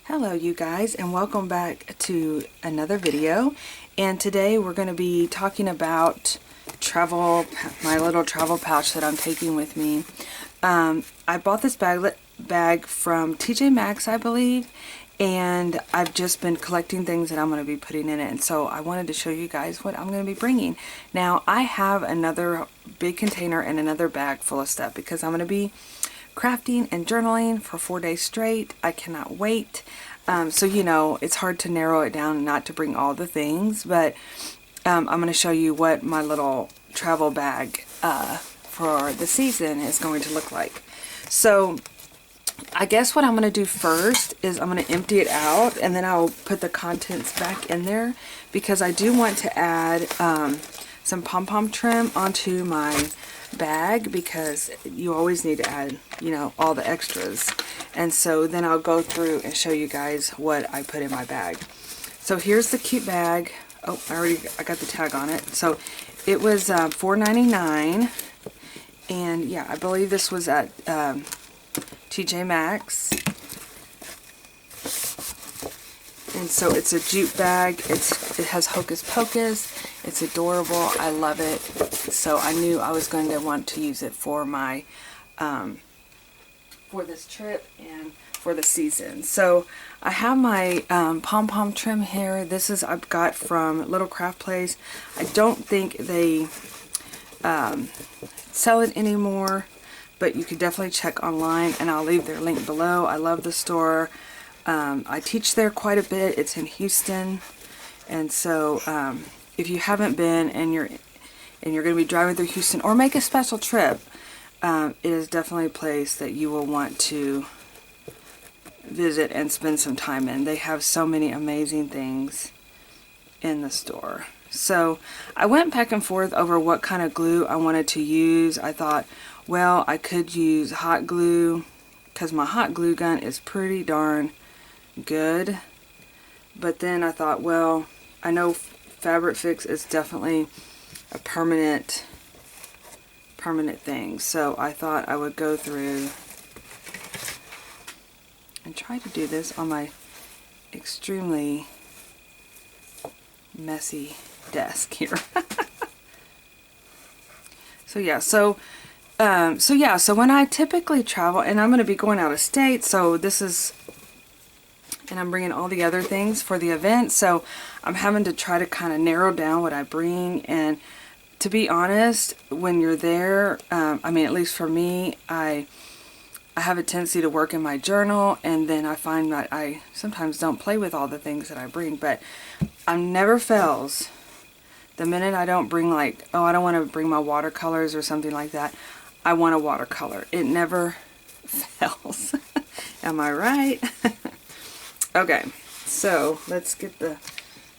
Hello you guys, and welcome back to another video. And today we're going to be talking about my little travel pouch that I'm taking with me. I bought this bag from TJ Maxx, I believe, and I've just been collecting things that I'm going to be putting in it, and so I wanted to show you guys what I'm going to be bringing. Now I have another big container and another bag full of stuff because I'm going to be crafting and journaling for 4 days straight. I cannot wait. So you know, it's hard to narrow it down and not to bring all the things, but I'm going to show you what my little travel bag for the season is going to look like. So I guess what I'm going to do first is I'm going to empty it out, and then I'll put the contents back in there because I do want to add some pom-pom trim onto my bag because you always need to add, you know, all the extras. And so then I'll go through and show you guys what I put in my bag. So here's the cute bag. Oh, I got the tag on it. So it was $4.99, and yeah, I believe this was at TJ Maxx. And so it's a jute bag. It has Hocus Pocus. It's adorable. I love it. So I knew I was going to want to use it for my for this trip and for the season. So I have my pom-pom trim here. This is I've got from Little Craft Place. I don't think they sell it anymore, but you can definitely check online, and I'll leave their link below. I love the store. I teach there quite a bit. It's in Houston, and so if you haven't been and you're going to be driving through Houston or make a special trip, it is definitely a place that you will want to visit and spend some time in. They have so many amazing things in the store. So I went back and forth over what kind of glue I wanted to use. I thought, well, I could use hot glue because my hot glue gun is pretty darn good. But then I thought, well, I know Fabric Fix is definitely a permanent thing, so I thought I would go through and try to do this on my extremely messy desk here. So when I typically travel, and I'm going to be going out of state, so this is, and I'm bringing all the other things for the event, so I'm having to try to kind of narrow down what I bring. And to be honest, when you're there, I mean, at least for me, I have a tendency to work in my journal, and then I find that I sometimes don't play with all the things that I bring, but I never fails. The minute I don't bring, like, oh, I don't want to bring my watercolors or something like that, I want a watercolor. It never fails. Am I right? Okay, so let's get the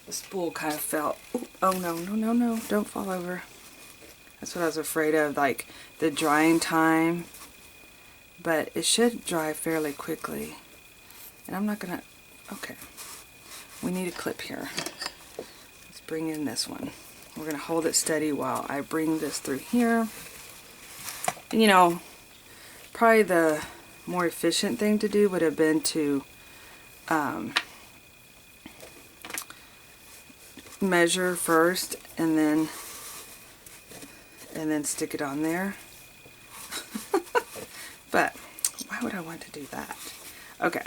spool kind of fell. Ooh, oh no, don't fall over. That's what I was afraid of, like the drying time. But it should dry fairly quickly. And I'm not gonna, okay. We need a clip here. Let's bring in this one. We're gonna hold it steady while I bring this through here. And you know, probably the more efficient thing to do would have been to measure first and then stick it on there. But why would I want to do that? Okay.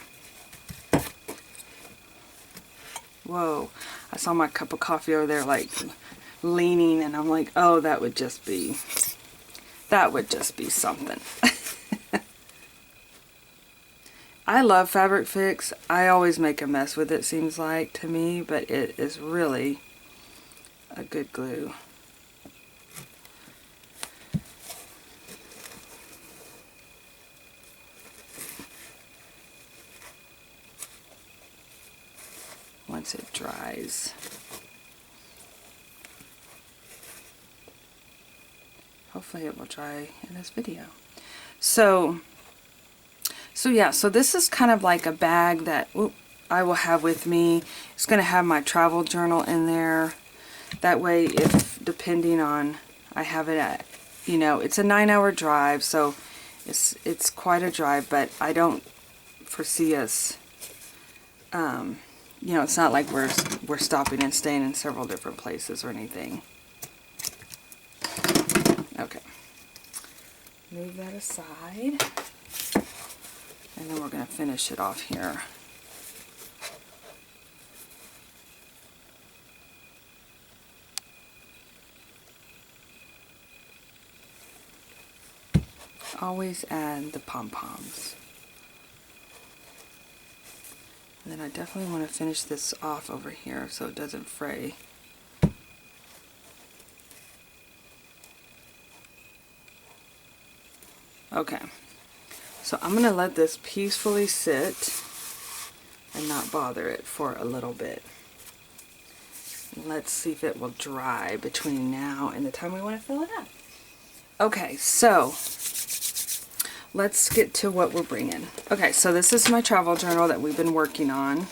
Whoa, I saw my cup of coffee over there like leaning, and I'm like, oh, that would just be something. I love Fabric Fix. I always make a mess with it, seems like to me, but it is really a good glue. Once it dries. Hopefully it will dry in this video. So yeah, so this is kind of like a bag that I will have with me. It's going to have my travel journal in there. That way, if depending on, I have it at, you know, it's a 9-hour drive, so it's quite a drive, but I don't foresee us you know, it's not like we're stopping and staying in several different places or anything. Okay. Move that aside. And then we're going to finish it off here. Always add the pom-poms. And then I definitely want to finish this off over here so it doesn't fray. Okay, so I'm going to let this peacefully sit and not bother it for a little bit. Let's see if it will dry between now and the time we want to fill it up. Okay, so let's get to what we're bringing. Okay, so this is my travel journal that we've been working on.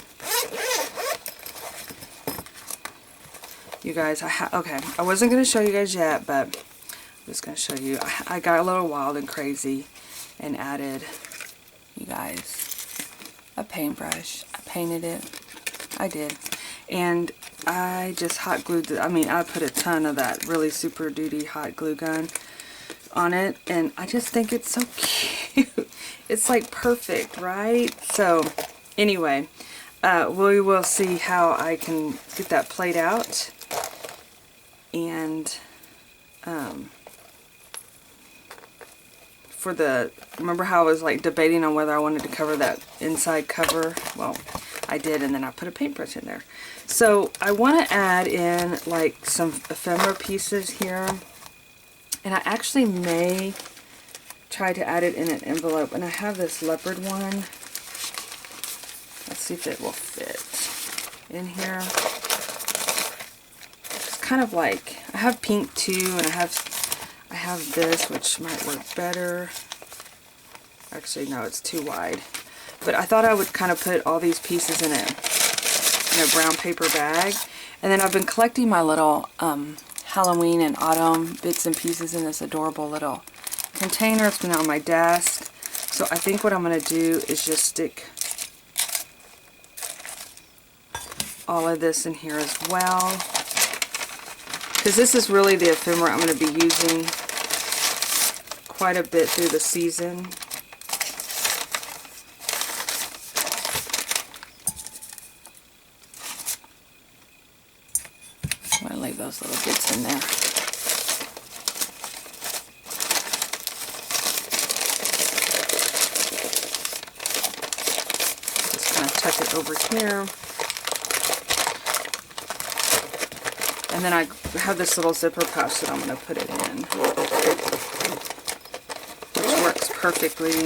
You guys, okay, I wasn't going to show you guys yet, but I'm just going to show you. I got a little wild and crazy and added, you guys, a paintbrush. I painted it. I did. And I just hot glued, I put a ton of that really super duty hot glue gun on it, and I just think it's so cute. It's like perfect, right? So anyway, we will see how I can get that played out. And remember how I was like debating on whether I wanted to cover that inside cover? Well, I did, and then I put a paintbrush in there. So I want to add in like some ephemera pieces here. And I actually may try to add it in an envelope. And I have this leopard one. Let's see if it will fit in here. It's kind of like, I have pink too, and I have this, which might work better. Actually, no, it's too wide. But I thought I would kind of put all these pieces in a brown paper bag. And then I've been collecting my little Halloween and autumn bits and pieces in this adorable little container. It's been on my desk. So I think what I'm going to do is just stick all of this in here as well. Because this is really the ephemera I'm going to be using quite a bit through the season. I'm going to leave those little bits in there. Just kind of tuck it over here. And then I have this little zipper pouch that I'm going to put it in, which works perfectly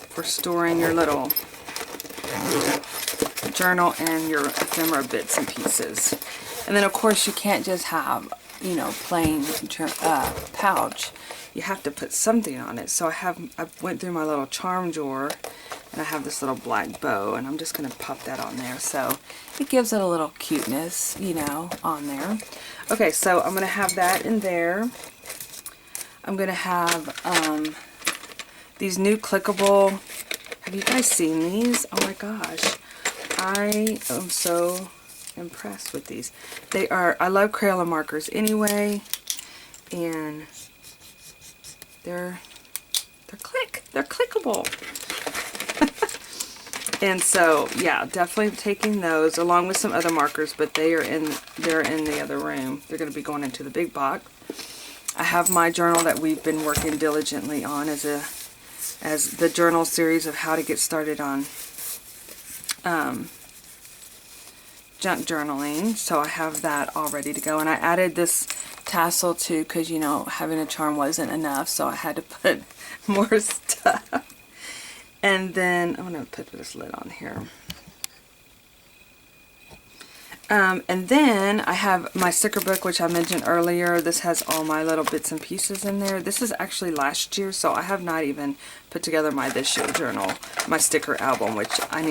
for storing your little journal and your ephemera bits and pieces. And then of course you can't just have, you know, plain pouch. You have to put something on it. So I went through my little charm drawer, and I have this little black bow, and I'm just going to pop that on there. So it gives it a little cuteness, you know, on there. Okay, so I'm going to have that in there. I'm going to have these new clickable, have you guys seen these? Oh my gosh. I am so impressed with these. They are, I love Crayola markers anyway, and they're clickable. And so, yeah, definitely taking those along with some other markers, but they're in the other room. They're going to be going into the big box. I have my journal that we've been working diligently on as the journal series of how to get started on junk journaling. So I have that all ready to go, and I added this tassel too because, you know, having a charm wasn't enough, so I had to put more stuff. And then I'm going to put this lid on here. And then I have my sticker book, which I mentioned earlier. This has all my little bits and pieces in there. This is actually last year, so I have not even put together my this year journal, my sticker album, which I'm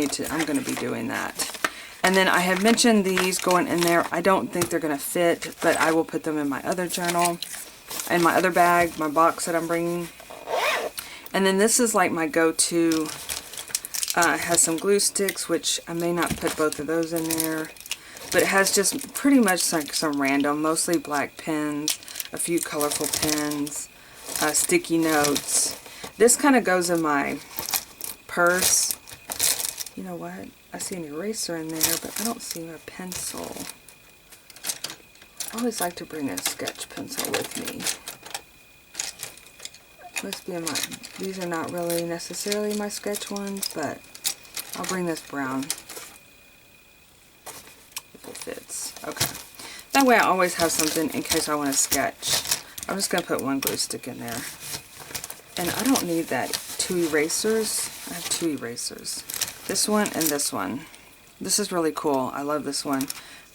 going to be doing that. And then I have mentioned these going in there. I don't think they're going to fit, but I will put them in my other journal, in my other bag, my box that I'm bringing. And then this is like my go-to It has some glue sticks, which I may not put both of those in there. But it has just pretty much like some random, mostly black pens, a few colorful pens, sticky notes. This kind of goes in my purse. You know what? I see an eraser in there, but I don't see a pencil. I always like to bring a sketch pencil with me. Must be in my, these are not really necessarily my sketch ones, but I'll bring this brown if it fits. Okay. That way I always have something in case I want to sketch. I'm just going to put one glue stick in there. And I don't need that 2 erasers. I have 2 erasers. This one and this one. This is really cool. I love this one.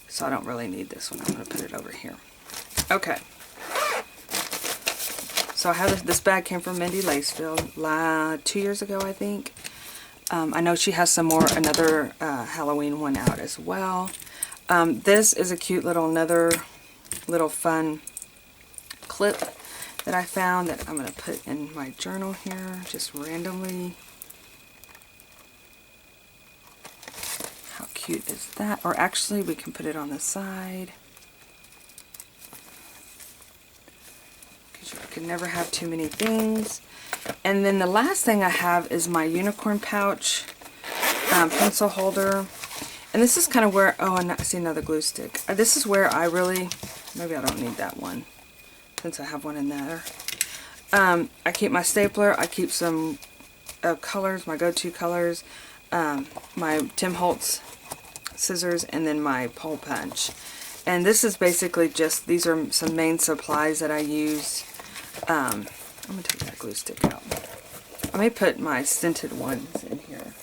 So I don't really need this one. I'm going to put it over here. Okay. So I have this bag came from Mindy Lacefield 2 years ago, I think. I know she has some more, another Halloween one out as well. This is a cute another little fun clip that I found that I'm going to put in my journal here, just randomly. How cute is that? Or actually, we can put it on the side. Because you can never have too many things. And then the last thing I have is my unicorn pouch pencil holder. And this is kind of where, oh, I see another glue stick. This is where I really, maybe I don't need that one, since I have one in there. I keep my stapler, I keep some colors, my go-to colors, my Tim Holtz scissors, and then my hole punch. And this is basically just, these are some main supplies that I use. I'm going to take that glue stick out. I may put my scented ones in here.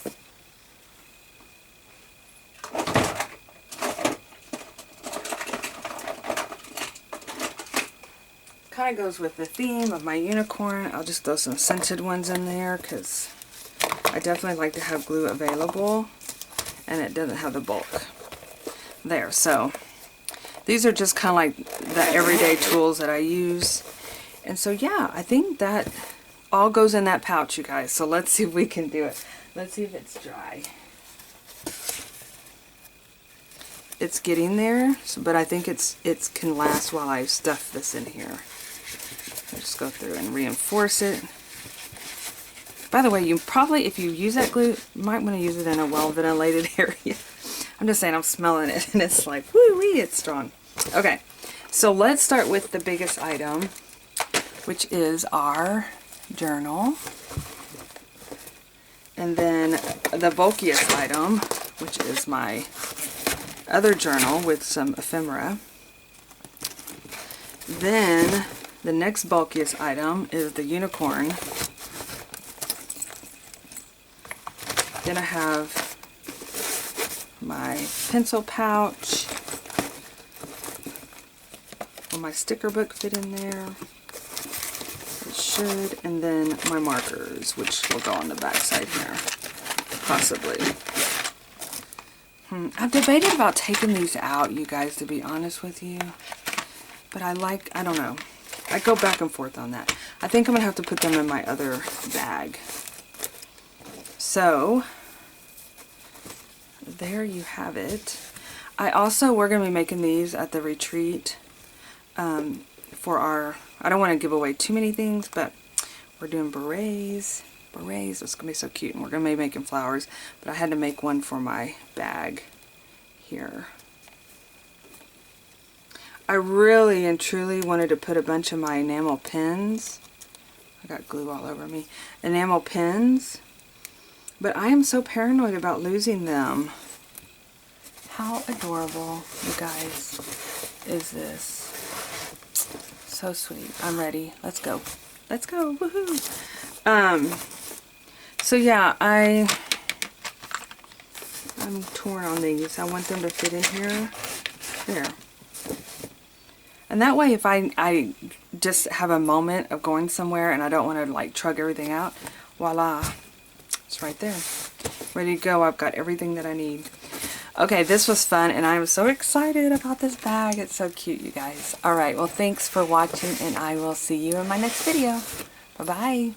Kind of goes with the theme of my unicorn. I'll just throw some scented ones in there because I definitely like to have glue available, and it doesn't have the bulk there. So these are just kind of like the everyday tools that I use. And so yeah, I think that all goes in that pouch, you guys. So let's see if we can do it. Let's see if it's dry. It's getting there, but I think it can last while I stuff this in here. I'll just go through and reinforce it. By the way, you probably, if you use that glue, you might want to use it in a well-ventilated area. I'm just saying, I'm smelling it, and it's like, woo-wee, it's strong. Okay, so let's start with the biggest item, which is our journal. And then the bulkiest item, which is my other journal with some ephemera. Then the next bulkiest item is the unicorn. Then I have my pencil pouch. Will my sticker book fit in there? It should. And then my markers, which will go on the back side here, possibly. I've debated about taking these out, you guys, to be honest with you. But I don't know. I go back and forth on that. I think I'm going to have to put them in my other bag. So, there you have it. We're going to be making these at the retreat for our, I don't want to give away too many things, but we're doing berets. Berets, it's going to be so cute. And we're going to be making flowers, but I had to make one for my bag here. I really and truly wanted to put a bunch of my enamel pins. I got glue all over me. Enamel pins. But I am so paranoid about losing them. How adorable, you guys, is this? So sweet. I'm ready. Let's go. Let's go. Woohoo! So yeah, I'm torn on these. I want them to fit in here. There. And that way, if I just have a moment of going somewhere and I don't want to like trug everything out, voila, it's right there. Ready to go. I've got everything that I need. Okay, this was fun, and I'm so excited about this bag. It's so cute, you guys. Alright, well, thanks for watching, and I will see you in my next video. Bye-bye.